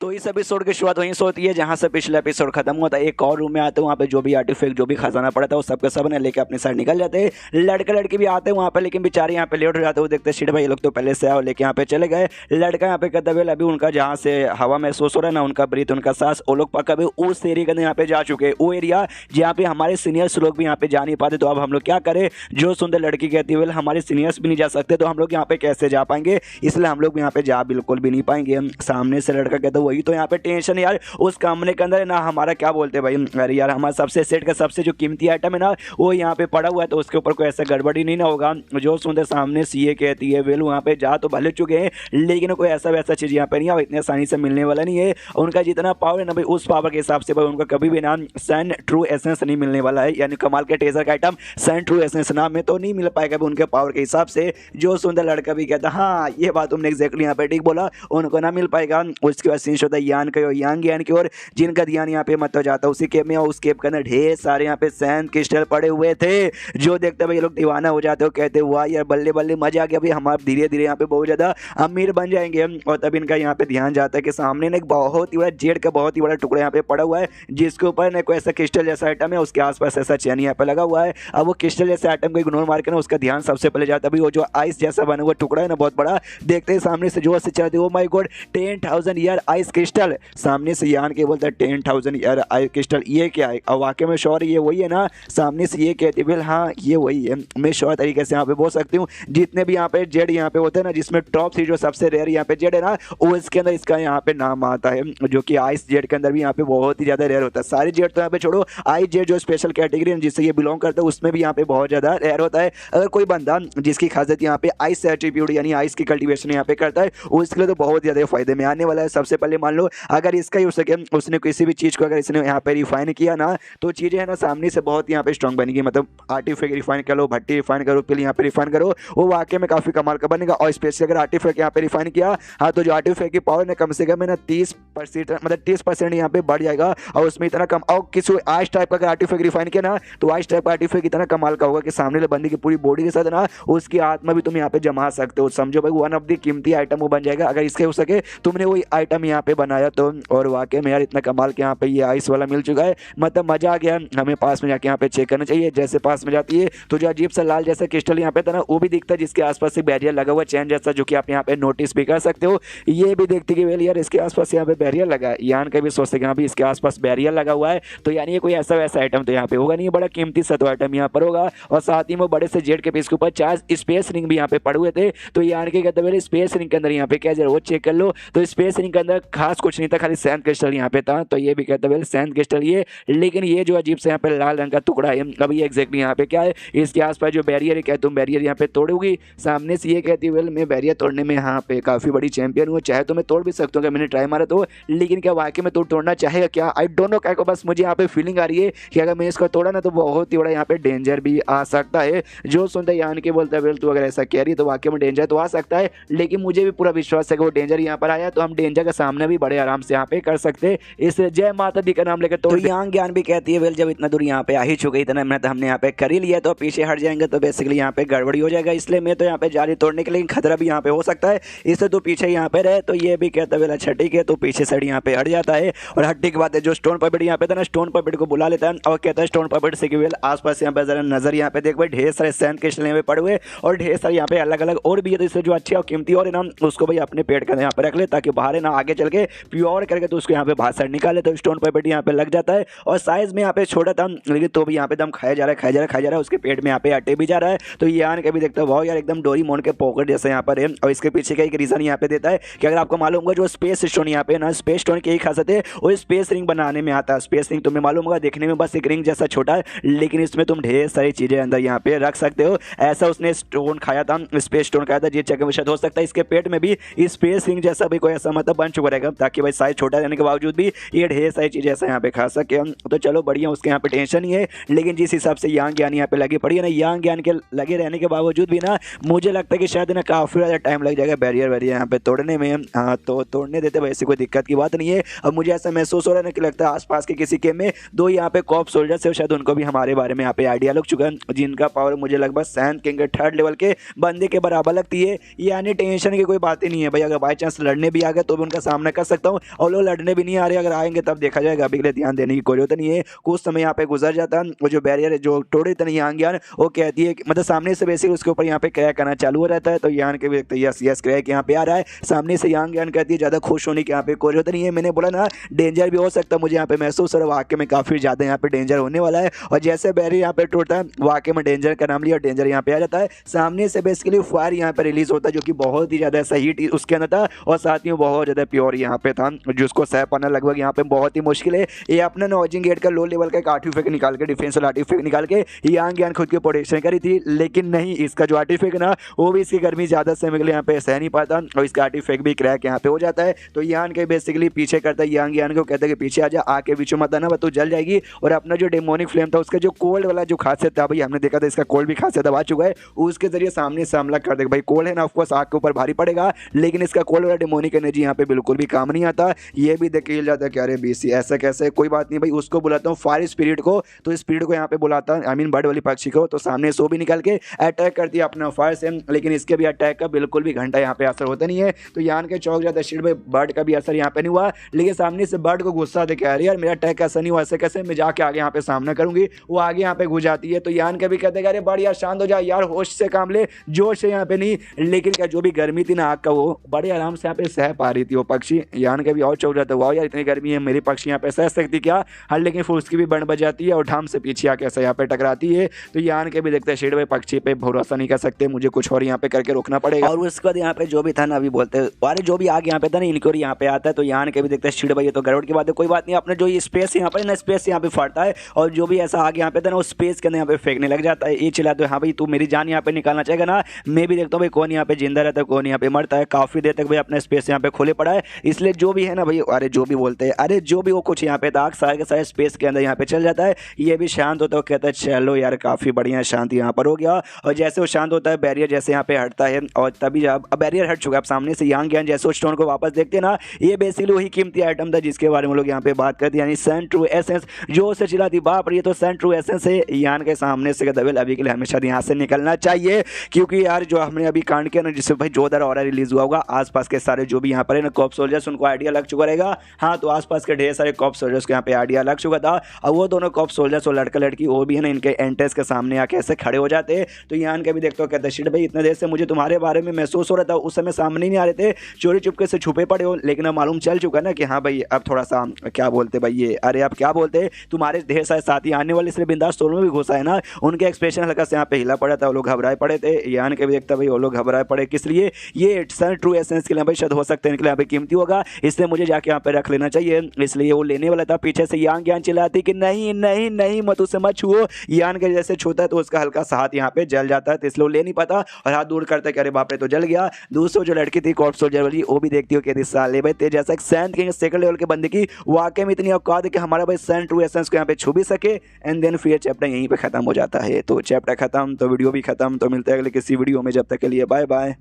तो इस एपिसोड की शुरुआत वहीं से होती है जहां से पिछला एपिसोड खत्म होता है। एक और रूम में आते हैं, वहाँ पे जो भी आर्टिफैक्ट जो भी खजाना पड़ा था वो सबके सब ने लेके अपनी साइड निकल जाते हैं। लड़का लड़की भी आते हैं वहाँ पे, लेकिन बेचारे यहाँ पे लेट हो जाते हैं। वो देखते हैं शिट भाई ये लोग तो पहले से आओ लेके यहाँ पे चले गए। लड़का यहाँ पे कहता है अभी उनका जहाँ से हवा महसूस हो रहा है ना, उनका ब्रीथ उनका सांस, वो लोग पक्का भी उस एरिया के अंदर यहाँ पे जा चुके हैं। वो एरिया जहाँ पे हमारे सीनियर्स लोग भी यहाँ पे जा नहीं पाते। तो अब हम लोग क्या करें? जो सुंदर लड़की कहती है हमारे सीनियर्स भी नहीं जा सकते, तो हम लोग यहाँ पे कैसे जा पाएंगे? इसलिए हम लोग यहाँ पे जा बिल्कुल भी नहीं पाएंगे। सामने से लड़का कहता है वही तो यहाँ पे टेंशन यार, उस कमरे के अंदर ना हमारा क्या बोलते हैं भाई, अरे यार हमारा सबसे सेट का सबसे जो कीमती आइटम है ना वो यहाँ पे पड़ा हुआ है, तो उसके ऊपर कोई ऐसा गड़बड़ी नहीं ना होगा। जो सुंदर सामने सीए कहती है वेल वहाँ पे जा तो भले चुके हैं, लेकिन कोई ऐसा वैसा चीज़ यहाँ पे नहीं है, इतनी आसानी से मिलने वाला नहीं है। उनका जितना पावर है ना भाई, उस पावर के हिसाब से भाई उनका कभी भी नाम सन ट्रू एसेंस नहीं मिलने वाला है। यानी कमाल के टेजर का आइटम सन ट्रू एसेंस नाम में तो नहीं मिल पाएगा उनके पावर के हिसाब से। जो सुंदर लड़का भी कहता हाँ ये बात तुमने एग्जैक्टली यहाँ पे ठीक बोला, उनको ना मिल पाएगा। उसके बाद सीन होता है यान का यांग ज्ञान की ओर, जिनका ध्यान यहाँ पे मत हो जाता उसी केप में, और उस केप के अंदर ढेर सारे यहाँ पे सैंड क्रिस्टल पड़े हुए थे। जो देखते भाई ये लोग दीवाना हो जाते हो, कहते वाह यार बल्ले बल्ले मजा आ गया भाई, हम धीरे धीरे यहाँ पे बहुत ज्यादा अमीर बन जाएंगे। और तब इनका यहाँ पे ध्यान जाता है कि सामने ना एक बहुत ही बड़ा जेड का बहुत ही बड़ा टुकड़ा यहाँ पे पड़ा हुआ है, जिसके ऊपर ना कोई ऐसा क्रिस्टल जैसा आइटम है, उसके आसपास ऐसा चैन यहाँ पे लगा हुआ है। अब वो क्रिस्टल जैसे आइटम को इग्नोर मार के ना उसका ध्यान सबसे पहले जाता है वो जो आइस जैसा बना हुआ टुकड़ा है ना बहुत बड़ा, देखते हैं सामने से जोर से चलते oh my God 10,000 year ice crystal. सामने से यान के बोलता है 10,000 ईयर आइस क्रिस्टल ये क्या है? और वाकई में श्योर ये वही है ना? सामने से ये कहती है हाँ ये वही है। मैं श्योर तरीके से यहाँ पे बोल सकती हूँ जितने भी यहाँ पे जेड यहाँ पे होते हैं ना, जिसमें टॉप 3 जो सबसे रेयर यहाँ पे जेड है ना, वो इसके अंदर इसका यहाँ पे नाम आता है, जो कि आइस जेड के अंदर भी यहाँ पे बहुत ही ज्यादा रेयर होता है। सारी जेड तो यहाँ पे छोड़ो, आइस जेड जो स्पेशल कैटेगरी है जिससे ये बिलोंग करता है उसमें भी यहाँ पे बहुत ज्यादा रेयर होता है। अगर कोई बंदा जिसकी खासियत यहाँ पे आइस एट्रीब्यूट यानी आइस की कल्टीवेशन यहाँ पे करता है उसके लिए तो बहुत ज्यादा फायदे में आने वाला है। सबसे पहले मान लो अगर इसका यूज सके, उसने किसी भी चीज को अगर इसने यहाँ पे रिफाइन किया ना, तो चीजें है ना सामने से बहुत यहाँ पे स्ट्रॉन्ग बनेगी। मतलब आर्टिफैक्ट रिफाइन कर लो, भट्टी रिफाइन करो, फिर यहाँ पे रिफाइन करो, वो वाकई में काफी कमाल का बनेगा। और स्पेशली अगर आर्टिफैक्ट यहाँ पे रिफाइन किया हाँ, तो जो आर्टिफैक्ट की पावर ने कम से कम है ना 30% मतलब 30% यहाँ पे बढ़ जाएगा। और उसमें इतना कम, और किसी आइस टाइप का अगर आर्टिफैक्ट रिफाइन किया ना, तो आइस टाइप का आर्टिफैक्ट इतना कमाल का होगा कि सामने वाले बंदे की पूरी बॉडी के साथ ना उसकी आत्मा भी तुम यहाँ पे जमा सकते हो। समझो भाई वन ऑफ द कीमती आइटम वो बन जाएगा अगर इसके हो सके तुमने वही आइटम यहाँ पे बनाया तो। और वाकई में यार इतना कमाल के यहाँ पे ये आइस वाला मिल चुका है, मतलब मजा आ गया। हमें पास में जाके यहाँ पे चेक करना चाहिए। जैसे पास में जाती है तो जो अजीब सा लाल जैसा क्रिस्टल यहाँ पे था ना वो भी दिखता है, जिसके आसपास एक बैरियर लगा हुआ चैन जैसा, जो कि आप यहाँ पे नोटिस भी कर सकते हो। ये भी देखते कि वेल यार इसके आसपास यहाँ पे बैरियर लगा है, यान का भी सोचते कि भी इसके आसपास बैरियर लगा हुआ है, तो यानी ये कोई ऐसा वैसा आइटम तो यहाँ पे होगा नहीं, बड़ा कीमती सा तो आइटम यहाँ पर होगा। और साथ ही में बड़े से जेड के पीस के ऊपर 4 स्पेस रिंग भी यहाँ पे पड़े हुए थे। तो यान के कहते हैं स्पेस रिंग के अंदर यहाँ पे क्या जरा वो चेक कर लो, तो स्पेस रिंग के अंदर खास कुछ नहीं था, खाली सैंड क्रिस्टल यहाँ पे था। तो ये भी कहते हैं सैंड क्रिस्टल ये, लेकिन ये जो अजीब से यहाँ पे लाल रंग का टुकड़ा है अब ये एग्जैक्टली यहाँ पे क्या है? इसके आसपास जो बैरियर है, क्या तुम बैरियर यहाँ पे तोड़ोगी? सामने से ये कहती है मैं बैरियर तोड़ने में यहाँ पे काफी बड़ी चैंपियन हूँ, चाहे तो मैं तोड़ भी सकता हूँ अगर मैंने ट्राई मारा तो, लेकिन क्या वाकई में तोड़ना चाहेगा क्या? आई डोंट नो क्या को, बस मुझे यहाँ पे फीलिंग आ रही है कि अगर मैं इसको तोड़ा ना तो बहुत ही बड़ा यहाँ पे डेंजर भी आ सकता है। जो सुनता है यान के बोलता है वेल तू अगर ऐसा कह रही है तो वाकई में डेंजर तो आ सकता है, लेकिन मुझे भी पूरा विश्वास है कि वो डेंजर यहाँ पर आया तो हम डेंजर का सामना भी बड़े आराम से यहाँ पे कर सकते। इस जय माता दी का नाम लेकर तो यांग ज्ञान भी कहती है वेल जब इतना दूर यहाँ पे आ ही चुके, इतना मेहनत हमने यहाँ पे कर ही लिया, तो पीछे हट जाएंगे तो बेसिकली यहाँ पे गड़बड़ी हो जाएगा, इसलिए मैं तो यहाँ पे जारी तोड़ने के लिए खतरा भी यहाँ पे हो सकता है, इससे तो पीछे यहाँ पे रहे। तो ये भी कहता है वेल अच्छा ठीक है, तो पीछे साइड यहाँ पे हट जाता है। और हट्टी की बात है जो स्टोन पपेट यहाँ पे था ना, स्टोन पपेट को बुला लेता है और कहता है स्टोन पपेट से कि वेल आसपास यहाँ पे जरा नजर यहाँ पे देख भाई ढेर सारे सैंड क्रिस्टल यहाँ पे पड़े हुए और ढेर सारे यहाँ पे अलग अलग और भी है, तो इससे जो अच्छे और कीमती और है ना उसको भाई अपने पेट के अंदर यहाँ पे रख ले, ताकि बाहर है ना आगे चल के प्योर करके तो उसको यहाँ पे बाहर साइड निकाले। तो स्टोन पपेट यहाँ पे लग जाता है और साइज में यहाँ पे छोटा था, लेकिन तो भी यहाँ पे दम खाया जा रहा है उसके पेट में यहाँ पे अटे भी जा रहा है। तो ये यान के भी देखता है वाह यार एकदम डोरेमोन के पॉकेट जैसा यहाँ पर है। और इसके पीछे का एक रीजन यहाँ पे देता है कि अगर आपको मालूम होगा जो स्पेस स्टोन यहाँ पे ना, स्पेस स्टोन की यही खासियत है वो स्पेस रिंग बनाने में आता है। स्पेस रिंग तुम्हें मालूम होगा देखने में बस एक रिंग जैसा छोटा है, लेकिन इसमें तुम ढेर सारी चीजें अंदर यहाँ पे रख सकते हो। ऐसा उसने स्टोन खाया था, स्पेस स्टोन खाया था, ये चक्कर में शायद हो सकता है इसके पेट में भी स्पेस रिंग जैसा भी कोई ऐसा मतलब बन चुका रहेगा, ताकि भाई साइज छोटा रहने के बावजूद भी ये ढेर सारी चीजें ऐसा यहाँ पे खा सके। तो चलो बढ़िया, उसके यहाँ पे टेंशन ही है। लेकिन जिस हिसाब से यांग ज्ञान यहाँ पे लगी पड़ी है ना, यांग ज्ञान के लगे रहने के बावजूद भी ना मुझे लगता है कि शायद ना काफी ज्यादा टाइम लग जाएगा बैरियर वैरियर यहाँ पे तोड़ने में। हाँ तो तोड़ने देते वैसे कोई दिक्कत की बात नहीं है। अब मुझे ऐसा महसूस हो रहा है कि लगता है आसपास के किसी के में 2 यहाँ पे कॉप सोल्जर्स है, शायद उनको भी हमारे बारे में यहाँ पे आइडिया लग चुका है, जिनका पावर मुझे लगभग सैंड किंग के 3rd लेवल के बंदे के बराबर लगती है। यानी टेंशन की कोई बात ही नहीं है भाई, अगर बाई चांस लड़ने भी आ गए तो भी उनका सामना सामना कर सकता हूँ, और लोग लड़ने भी नहीं आ रहे, अगर आएंगे तब देखा जाएगा, अभी के लिए ध्यान देने की कोई जरूरत नहीं है। कुछ समय यहाँ पे गुजर जाता है, वो जो बैरियर है जो तोड़े इतने यांग यान, वो कहती है मतलब सामने से बेसिकली उसके ऊपर यहाँ पे क्रैक करना चालू हो रहता है, तो यान के भी देखते यस यस क्रैक यहाँ पे आ रहा है सामने से। यांग यान कहती है ज़्यादा खुश होने की यहाँ पे कोई जरूरत नहीं है, मैंने बोला ना डेंजर भी हो सकता है, मुझे यहाँ पे महसूस हो रहा है वाकई में काफ़ी ज़्यादा यहाँ पे डेंजर होने वाला है। और जैसे बैरियर यहाँ पे टूटता है वाकई में डेंजर का नाम लिया, डेंजर यहाँ पे आ जाता है, सामने से बेसिकली फायर यहाँ पे रिलीज होता है जो कि बहुत ही ज़्यादा सही हीट उसके अंदर था, और साथ ही बहुत ज़्यादा प्योर यहाँ पे था, जिसको सह पाना लगभग यहाँ पे बहुत ही मुश्किल है। ये अपने नॉजिंग गेट का लो लेवल का एक आर्टिफैक्ट निकाल के, डिफेंस वाला आर्टिफैक्ट निकाल के यांग यान खुद की प्रोटेक्शन करी थी, लेकिन नहीं, इसका जो आर्टिफैक्ट ना वो भी इसकी गर्मी ज़्यादा समय के लिए यहाँ पे सह नहीं पाता, और इसका आर्टिफैक्ट भी क्रैक यहाँ पे हो जाता है। तो यान के बेसिकली पीछे करता है, यांग यान को कहता है कि पीछे आ जा, आके बीचों मत आना, तू जल जाएगी। और अपना जो डेमोनिक फ्लेम था उसका जो कोल्ड वाला जो खासियत था, भाई हमने देखा था इसका कोल्ड भी खासियत दबा चुका है, उसके जरिए सामने से हमला कर देगा। भाई कोल्ड है ना ऑफकोर्स आग के ऊपर भारी पड़ेगा, लेकिन इसका कोल्ड वाला डेमोनिक एनर्जी यहाँ पे बिल्कुल भी काम नहीं आता। ये भी देख के जाता है कि अरे बीसी ऐसा कैसे, कोई बात नहीं भाई, उसको बुलाता हूँ फायर स्पिरिट को, तो स्पिरिट को यहाँ पे बुलाता है, आई मीन बर्ड वाली पक्षी को, तो सामने सो भी निकल के अटैक करती है अपना फायर से, लेकिन इसके भी अटैक का बिल्कुल भी घंटा यहाँ पे असर होता नहीं है। तो यान के चौक जाता है शील्ड में, बर्ड का भी असर यहाँ पे नहीं हुआ, लेकिन सामने से बर्ड को गुस्सा देखे अरे यार मेरा अटैक का असर नहीं हुआ, ऐसे कैसे, मैं जाके आगे यहाँ पे सामना करूंगी। वो आगे यहाँ पे घुस जाती है, तो यान के भी कहते हैं अरे बर्ड यार शांत हो जा यार, होश से काम ले, जोश से यहाँ पे नहीं। लेकिन क्या जो भी गर्मी थी ना आग का, वो बड़े आराम से यहाँ पे सह पा रही थी वो पक्षी। यान के भी और चौक जाता है वाह यार इतनी गर्मी है, मेरी पक्षी यहाँ पे सह सकती क्या, हर लेकिन फिर उसकी भी बन बजाती है और ठाम से पीछे आके ऐसा यहाँ पे टकराती है। तो यान के भी देखते हैं शेड भाई पक्षी पे भरोसा नहीं कर सकते, मुझे कुछ और यहाँ पे करके रोकना पड़ेगा। और उसके बाद यहाँ पे जो भी था ना, अभी बोलते अरे जो भी आगे यहाँ पे था ना इनकी और यहाँ पे आता है, तो यान के भी देखते हैं शेड भाई ये तो गड़बड़ की बात है, कोई बात नहीं, अपने जो ये स्पेस यहाँ पे ना स्पेस यहाँ पे फाड़ता है, और जो भी ऐसा आगे यहाँ पे था ना वो स्पेस के अंदर यहाँ पे फेंकने लग जाता है। ये चिल्ला तो हाँ भाई तू मेरी जान यहाँ पे निकालना चाहेगा ना, मैं भी देखता हूँ भाई कौन यहाँ पे जिंदा रहता है कौन यहाँ पे मरता है। काफी देर तक भाई अपना स्पेस यहाँ पे खोले पड़ा है, इसलिए जो भी है ना भाई, अरे जो भी बोलते हैं, अरे जो भी वो कुछ यहाँ पे था सारे के सारे स्पेस के अंदर यहाँ पे चल जाता है। ये भी शांत होता है, कहता है चलो यार काफी बढ़िया शांति यहाँ पर हो गया। और जैसे वो शांत होता है बैरियर जैसे यहाँ पे हटता है, और तभी जब अब बैरियर हट चुका है, अब सामने से यांग यान जैसे स्टोन को वापस देखते हैं ना, ये बेसिकली वही कीमती आइटम था जिसके बारे में लोग यहाँ पे बात करते हैं, यानी सन ट्रू एसेंस, जो उसे चिल्ला थी बाप ये तो सन ट्रू एसेंस है। यान के सामने से दबेल अभी के लिए हमेशा यहाँ से निकलना चाहिए, क्योंकि यार जो हमने अभी कांड किया ना जिससे भाई जोरदार और रिलीज हुआ होगा, आसपास के सारे जो भी यहाँ पर है ना कॉप सोल्जर्स उनको आइडिया लग चुका रहेगा। हाँ तो आसपास के ढेर सारे कॉप सोल्जर्स को यहाँ पे आइडिया लग चुका था, और वो दोनों कॉप सोल्जर्स और लड़का लड़की वो भी है ना इनके एंट्रेंस के सामने आके ऐसे खड़े हो जाते। तो यान के भी देखते हो कहते शिट भाई इतने देर से मुझे तुम्हारे बारे में महसूस हो रहा था, उस समय सामने ही नहीं आ रहे थे, चोरी चुपके से छुपे पड़े हो, लेकिन अब मालूम चल चुका ना कि हाँ भाई अब थोड़ा सा क्या बोलते भाई ये, अरे अब क्या बोलते तुम्हारे ढेर सारे साथी आने वाले इसलिए बिंदास स्टोर में भी घुसा है ना, उनके एक्सप्रेशन हल्का से यहाँ पे हिला पड़ा था, वो लोग घबराए पड़े थे। यान के भी देखता भाई वो लोग घबराए पड़े किस लिए, ये सन ट्रू एसेंस के लिए भाई शायद हो सकता है इनके लिए यहाँ पे कीमती होगा, इसलिए मुझे जाके यहाँ पे रख लेना चाहिए, इसलिए वो लेने वाला था। पीछे से यांग यान चिल्लाती कि नहीं नहीं नहीं मत उसे मत छुओ, यान के जैसे छूता है तो उसका हल्का सा हाथ यहाँ पे जल जाता है, तो इसलिए वो ले नहीं पाता और हाथ दूर करता है कि अरे बाप रे तो जल गया। दूसरी जो लड़की थी कॉर्प सोल्जर वाली वो भी देखती हो कि साले भाई तेरे जैसा एक सैंड किंग सेकंड लेवल के बंदे की वाकई में इतनी औकात है कि हमारा भाई सैंड ट्रू एसेंस को यहाँ पे छू भी सके। एंड देन फिर चैप्टर यहीं पे खत्म हो जाता है। तो चैप्टर खत्म तो वीडियो भी खत्म, तो मिलते हैं अगले किसी वीडियो में, जब तक के लिए बाय बाय।